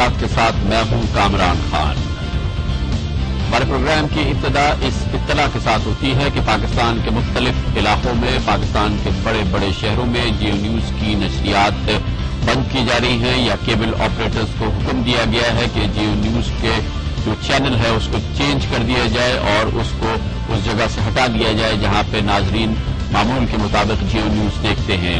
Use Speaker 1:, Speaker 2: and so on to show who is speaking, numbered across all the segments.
Speaker 1: तफसीलात के साथ मैं हूं कामरान खान। हमारे प्रोग्राम की इब्तिदा इस इत्तला के साथ होती है कि पाकिस्तान के मुख्तलिफ इलाकों में, पाकिस्तान के बड़े बड़े शहरों में जियो न्यूज़ की नशरियात बंद की जा रही हैं या केबल ऑपरेटर्स को हुक्म दिया गया है कि जियो न्यूज़ के जो चैनल है उसको चेंज कर दिया जाए और उसको उस जगह से हटा दिया जाए जहां पे नाजरीन मामूल के मुताबिक जियो न्यूज़ देखते हैं।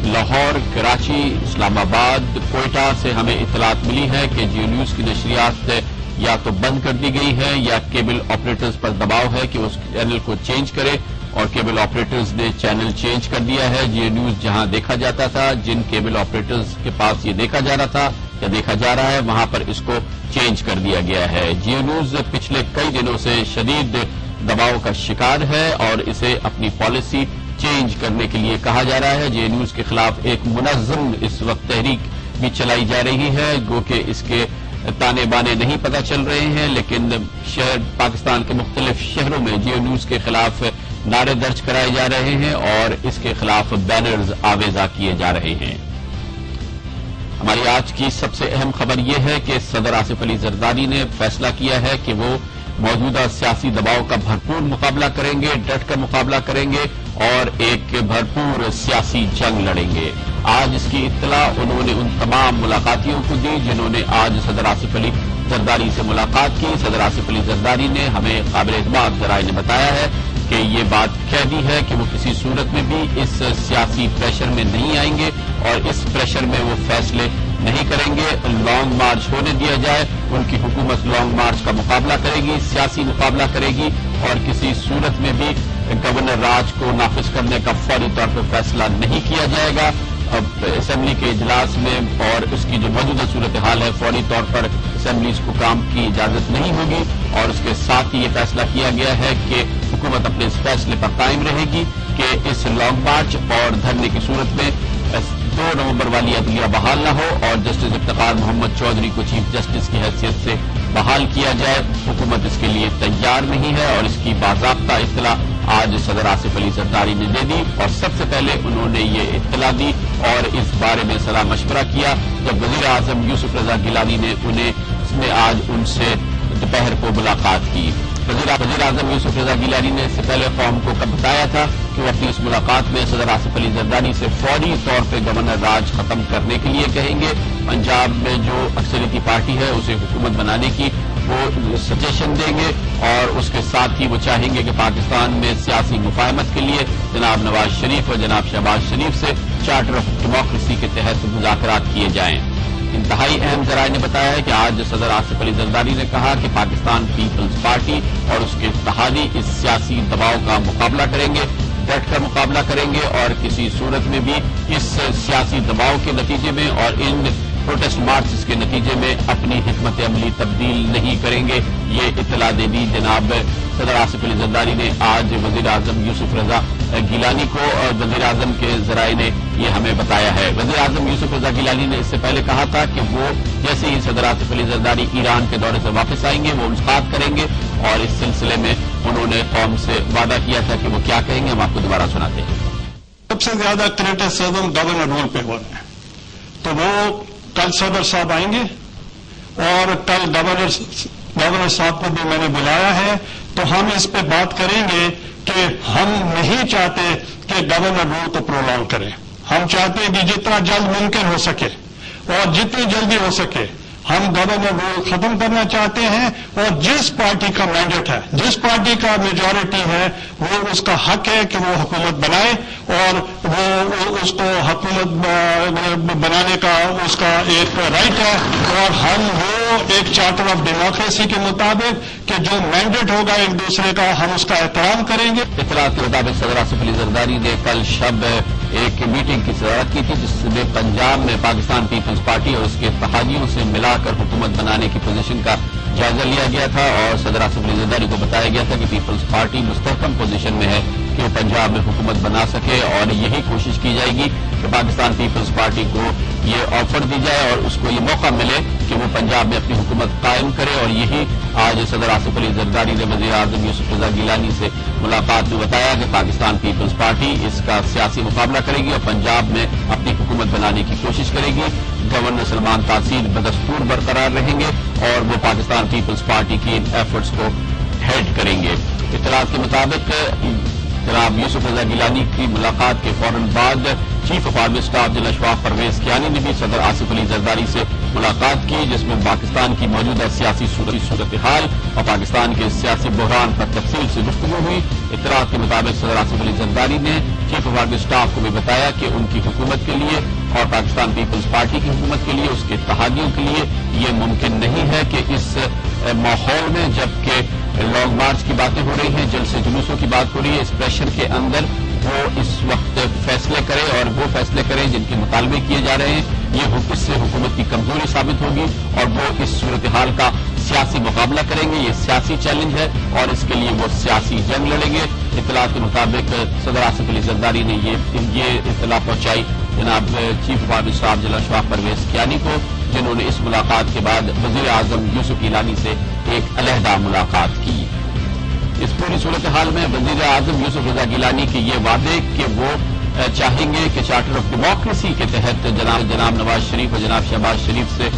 Speaker 1: लाहौर, कराची, इस्लामाबाद, कोयटा से हमें इत्तलात मिली है कि जियो न्यूज़ की नशरियात या तो बंद कर दी गई है या केबल ऑपरेटर्स पर दबाव है कि उस चैनल को चेंज करे, और केबल ऑपरेटर्स ने चैनल चेंज कर दिया है। जियो न्यूज़ जहां देखा जाता था, जिन केबल ऑपरेटर्स के पास ये देखा जा रहा था या देखा जा रहा है, वहां पर इसको चेंज कर दिया गया है। जियो न्यूज़ पिछले कई दिनों से शदीद दबाव का शिकार है और इसे अपनी पॉलिसी चेंज करने के लिए कहा जा रहा है। जियो न्यूज़ के खिलाफ एक मुनज़्ज़म इस वक्त तहरीक भी चलाई जा रही है, गो कि इसके ताने बाने नहीं पता चल रहे हैं, लेकिन पाकिस्तान के मुख्तलिफ शहरों में जियो न्यूज़ के खिलाफ नारे दर्ज कराए जा रहे हैं और इसके खिलाफ बैनर्स आवेजा किए जा रहे हैं। हमारी आज की सबसे अहम खबर यह है कि सदर आसिफ अली जरदारी ने फैसला किया है कि वो मौजूदा सियासी दबाव का भरपूर मुकाबला करेंगे, डट कर मुकाबला करेंगे और एक भरपूर सियासी जंग लड़ेंगे। आज इसकी इत्तला उन्होंने उन तमाम मुलाकातियों को दी जिन्होंने आज सदर आसिफ अली जरदारी से मुलाकात की। सदर आसिफ अली जरदारी ने हमें काबिल एतमाद जराए ने बताया है कि ये बात कह दी है कि वो किसी सूरत में भी इस सियासी प्रेशर में नहीं आएंगे और इस प्रेशर में वो फैसले नहीं करेंगे। लॉन्ग मार्च होने दिया जाए, उनकी हुकूमत लॉन्ग मार्च का मुकाबला करेगी, सियासी मुकाबला करेगी और किसी सूरत में भी गवर्नर राज को नाफिज करने का फौरी तौर पर फैसला नहीं किया जाएगा। अब असेंबली के इजलास में और उसकी जो मौजूदा सूरत हाल है, फौरी तौर पर असेंबलीज को काम की इजाजत नहीं होगी और उसके साथ ही ये फैसला किया गया है कि हुकूमत अपने इस फैसले पर कायम रहेगी कि इस लॉन्ग मार्च और धरने की सूरत में 2 नवंबर वाली अदलिया बहाल न हो और जस्टिस इफ्तिखार मोहम्मद चौधरी को चीफ जस्टिस की हैसियत से बहाल किया जाए। हुकूमत इसके लिए तैयार नहीं है और इसकी बाज़ाब्ता इत्तला आज सदर आसिफ अली जरदारी ने दे दी और सबसे पहले उन्होंने ये इत्तला दी और इस बारे में सलाह मशवरा किया जब वज़ीर आज़म यूसुफ रज़ा गिलानी ने उसने आज उनसे दोपहर को मुलाकात की। वज़ीर आज़म यूसुफ रज़ा गिलानी ने इससे पहले कौम को कब बताया था कि वो अपनी इस मुलाकात में सदर आसिफ अली जरदारी से फौरी तौर पर गवर्नर राज खत्म करने के लिए कहेंगे। पंजाब में जो अक्सरियती पार्टी है उसे हुकूमत बनाने की वो सजेशन देंगे और उसके साथ ही वो चाहेंगे कि पाकिस्तान में सियासी मुफाहमत के लिए जनाब नवाज शरीफ और जनाब शहबाज शरीफ से चार्टर ऑफ डेमोक्रेसी के तहत मुज़ाकरात किए जाएं। इंतहाई अहम जराए ने बताया है कि आज सदर आसिफ अली जरदारी ने कहा कि पाकिस्तान पीपल्स पार्टी और उसके इत्तेहादी इस सियासी दबाव का मुकाबला करेंगे, डट कर मुकाबला करेंगे और किसी सूरत में भी इस सियासी दबाव के नतीजे में और इन प्रोटेस्ट मार्च के नतीजे में अपनी हिकमत अमली तब्दील नहीं करेंगे। ये इत्तला दे दी जनाब सदर आसिफ अली जरदारी ने आज वज़ीर आज़म यूसुफ रज़ा गिलानी को और वज़ीर आज़म के जराए ने ये हमें बताया है। वज़ीर आज़म यूसुफ रज़ा गिलानी ने इससे पहले कहा था कि वो जैसे ही सदर आसिफ अली जरदारी ईरान के दौरे से वापस आएंगे वो मुलाकात करेंगे और इस सिलसिले में उन्होंने कौम से वादा किया था कि वो क्या कहेंगे, हम आपको दोबारा सुनाते हैं।
Speaker 2: सबसे ज्यादा क्रिटिसिज्म गवर्नर रूल पे हो रहा है, तो वो कल सदर साहब आएंगे और कल गवर्नर साहब को भी मैंने बुलाया है, तो हम इस पे बात करेंगे कि हम नहीं चाहते कि गवर्नर रूल को प्रोलॉन्ग करें। हम चाहते हैं कि जितना जल्द मुमकिन हो सके और जितनी जल्दी हो सके हम गवर्नर रूल खत्म करना चाहते हैं और जिस पार्टी का मैंडेट है, जिस पार्टी का मेजॉरिटी है, वो उसका हक है कि वो हुकूमत बनाए और वो उसको हुकूमत बनाने का उसका एक राइट है और हम वो एक चार्टर ऑफ डेमोक्रेसी के मुताबिक कि जो मैंडेट होगा एक दूसरे का, हम उसका एहतराम करेंगे।
Speaker 1: इत्तलात के मुताबिक सदर आसिफ अली जरदारी ने कल शब एक मीटिंग की सदारत की थी जिसमें पंजाब में पाकिस्तान पीपल्स पार्टी और उसके इत्तेहादियों से मिलाकर हुकूमत बनाने की पोजीशन का जायजा लिया गया था और सदर आसिफ अली जरदारी को बताया गया था कि पीपल्स पार्टी मुस्तहकम पोजीशन में है कि वो पंजाब में हुकूमत बना सके, और यही कोशिश की जाएगी कि पाकिस्तान पीपल्स पार्टी को ये ऑफर दी जाए और उसको ये मौका मिले कि वो पंजाब में अपनी हुकूमत कायम करे। और यही आज सदर आसिफ अली जरदारी ने वज़ीर आज़म यूसुफ रज़ा गिलानी से मुलाकात में बताया कि पाकिस्तान पीपल्स पार्टी इसका सियासी मुकाबला करेगी और पंजाब में अपनी हुकूमत बनाने की कोशिश करेगी। गवर्नर सलमान तासीर बदस्तूर बरकरार रहेंगे और वो पाकिस्तान पीपल्स पार्टी की इन एफर्ट्स को हेड करेंगे। इत्तलात के मुताबिक जनाब यूसुफ रज़ा गिलानी की मुलाकात के फौरन बाद chief of army staff general Ashfaq Parvez Kayani ने भी सदर आसिफ अली जरदारी से मुलाकात की, जिसमें पाकिस्तान की मौजूदा सियासी सूरत हाल और पाकिस्तान के सियासी बहरान पर तफसील से गुफ्तगू हुई। इत्तलात के मुताबिक सदर आसिफ अली जरदारी ने चीफ ऑफ आर्मी स्टाफ को भी बताया कि उनकी हुकूमत के लिए और पाकिस्तान पीपल्स पार्टी की हुकूमत के लिए, उसके इत्तेहादियों के लिए ये मुमकिन नहीं है कि इस माहौल में, जबकि लॉन्ग मार्च की बातें हो रही हैं, जलसे जुलूसों की बात हो रही है, इस प्रेशर के अंदर वो इस वक्त फैसले करें और वो फैसले करें जिनके मुतालबे किए जा रहे हैं। ये इससे हुकूमत की कमजोरी साबित होगी और वो इस सूरत हाल का सियासी मुकाबला करेंगे। ये सियासी चैलेंज है और इसके लिए वो सियासी जंग लड़ेंगे। इत्तलात के मुताबिक सदर आसिफ अली जरदारी ने ये इत्तला पहुंचाई जनाब chief of army staff general Ashfaq Parvez Kayani को, जिन्होंने इस मुलाकात के बाद वज़ीर आज़म यूसुफ गिलानी से एक अलहदा मुलाकात की। इस पूरी सूरत हाल में वज़ीर आज़म यूसुफ रज़ा गिलानी के ये वादे कि वो चाहेंगे कि चार्टर ऑफ डेमोक्रेसी के तहत जनाब नवाज शरीफ और जनाब शहबाज शरीफ से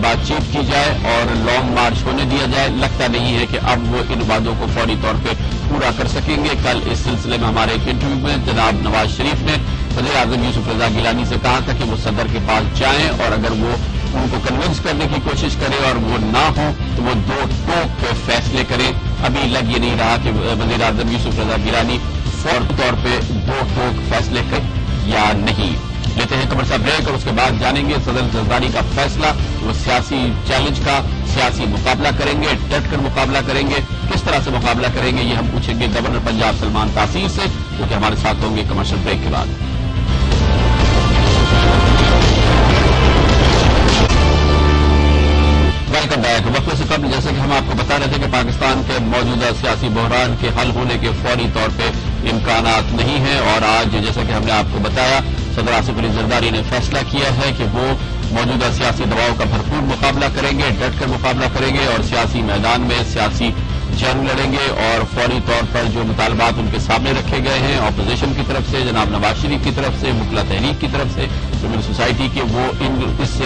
Speaker 1: बातचीत की जाए और लॉन्ग मार्च होने दिया जाए, लगता नहीं है कि अब वो इन वादों को फौरी तौर पे पूरा कर सकेंगे। कल इस सिलसिले में हमारे एक इंटरव्यू में जनाब नवाज शरीफ ने वज़ीर आज़म यूसुफ रज़ा गिलानी से कहा था कि वो सदर के पास जाएं और अगर वो उनको कन्विंस करने की कोशिश करें और वो ना हो तो वो दो टोक फैसले करें। अभी लग ये नहीं रहा कि वज़ीर आज़म यूसुफ रज़ा गिलानी फौरी तौर पे दो टोक फैसले करें या नहीं। लेते हैं कमर साहब ब्रेक और उसके बाद जानेंगे सदर जरदारी का फैसला। वो सियासी चैलेंज का सियासी मुकाबला करेंगे, डट कर मुकाबला करेंगे, किस तरह से मुकाबला करेंगे ये हम पूछेंगे गवर्नर पंजाब सलमान तासीर से, जो कि हमारे साथ होंगे कमर्शियल ब्रेक के बाद। Welcome back. वक्त से कबल जैसे कि हम आपको बता रहे थे कि पाकिस्तान के मौजूदा सियासी बहरान के हल होने के फौरी तौर पे इम्कानात नहीं हैं और आज जैसा कि हमने आपको बताया सदर आसिफ अली जरदारी ने फैसला किया है कि वो मौजूदा सियासी दबाव का भरपूर मुकाबला करेंगे, डट कर मुकाबला करेंगे और सियासी मैदान में सियासी जंग लड़ेंगे और फौरी तौर पर जो मुतालबात उनके सामने रखे गए हैं अपोजिशन की तरफ से, जनाब नवाज शरीफ की तरफ से, मुकला तहरीक की तरफ से, सिविल सोसाइटी के, वो इस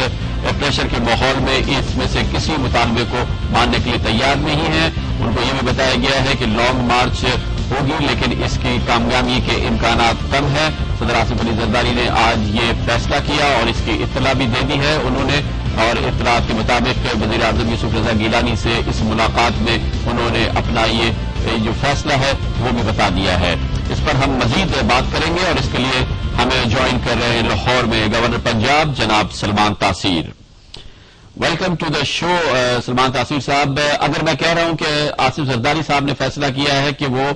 Speaker 1: प्रेशर के माहौल में इसमें से किसी मुतालबे को मानने के लिए तैयार नहीं है। उनको ये भी बताया गया है कि लॉन्ग मार्च होगी लेकिन इसकी कामयाबी के इम्कानात कम है। सदर आसिफ अली जरदारी ने आज ये फैसला किया और इसकी इत्तला भी दे दी है उन्होंने, और इत्तलात के मुताबिक वज़ीर आज़म यूसुफ रज़ा गिलानी से इस मुलाकात में उन्होंने अपना ये जो फैसला है वो भी बता दिया है। इस पर हम मजीद बात करेंगे और इसके लिए हमें ज्वाइन कर रहे हैं लाहौर में गवर्नर पंजाब जनाब Salman Taseer. Welcome to the show Salman Taseer साहब। अगर मैं कह रहा हूं कि आसिफ जरदारी साहब ने फैसला किया है कि वो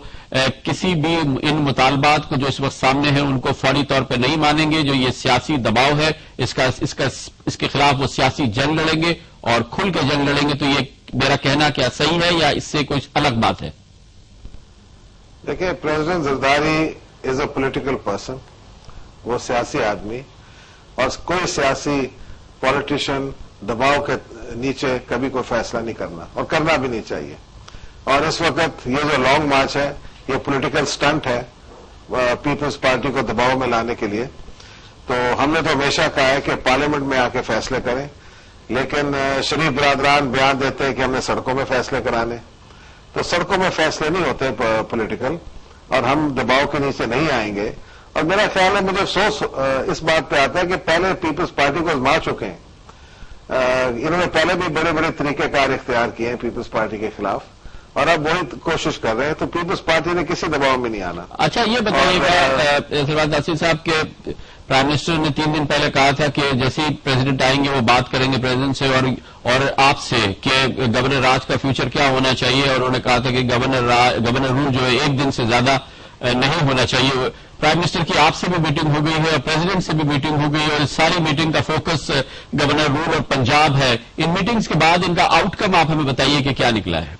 Speaker 1: किसी भी इन मुतालबात को जो इस वक्त सामने हैं उनको फौरी तौर पर नहीं मानेंगे, जो ये सियासी दबाव है इसके खिलाफ वो सियासी जंग लड़ेंगे और खुल के जंग लड़ेंगे, तो ये मेरा कहना क्या सही है या इससे कुछ अलग बात है?
Speaker 3: देखिए, president Zardari is a political person, वो सियासी आदमी और कोई सियासी पॉलिटिशियन दबाव के नीचे कभी कोई फैसला नहीं करना और करना भी नहीं चाहिए। और इस वक्त ये जो लॉन्ग मार्च है ये पॉलिटिकल स्टंट है पीपल्स पार्टी को दबाव में लाने के लिए। तो हमने तो हमेशा कहा है कि पार्लियामेंट में आके फैसले करें, लेकिन शरीफ बरादरान बयान देते हैं कि हमने सड़कों में फैसले कराने, तो सड़कों में फैसले नहीं होते पॉलिटिकल, और हम दबाव के नीचे नहीं आएंगे। और मेरा ख्याल है, मुझे अफसोस इस बात पे आता है कि पहले पीपल्स पार्टी को आजमा चुके हैं, इन्होंने पहले भी बड़े बड़े तरीकेकार इख्तियार किए हैं पीपल्स पार्टी के खिलाफ और अब वही कोशिश कर रहे हैं, तो पीपल्स पार्टी ने किसी दबाव में नहीं आना।
Speaker 1: अच्छा, ये बताइएगा सलमान तासीर साहब के प्राइम मिनिस्टर ने 3 दिन पहले कहा था कि जैसे ही प्रेसिडेंट आएंगे वो बात करेंगे प्रेसिडेंट से और आपसे कि गवर्नर राज का फ्यूचर क्या होना चाहिए, और उन्होंने कहा था कि गवर्नर रूल जो है 1 दिन से ज्यादा नहीं होना चाहिए। प्राइम मिनिस्टर की आपसे भी मीटिंग हो गई है और प्रेसिडेंट से भी मीटिंग हो गई है और सारी मीटिंग का फोकस गवर्नर रूल और पंजाब है। इन मीटिंग्स के बाद इनका आउटकम आप हमें बताइए कि क्या निकला है?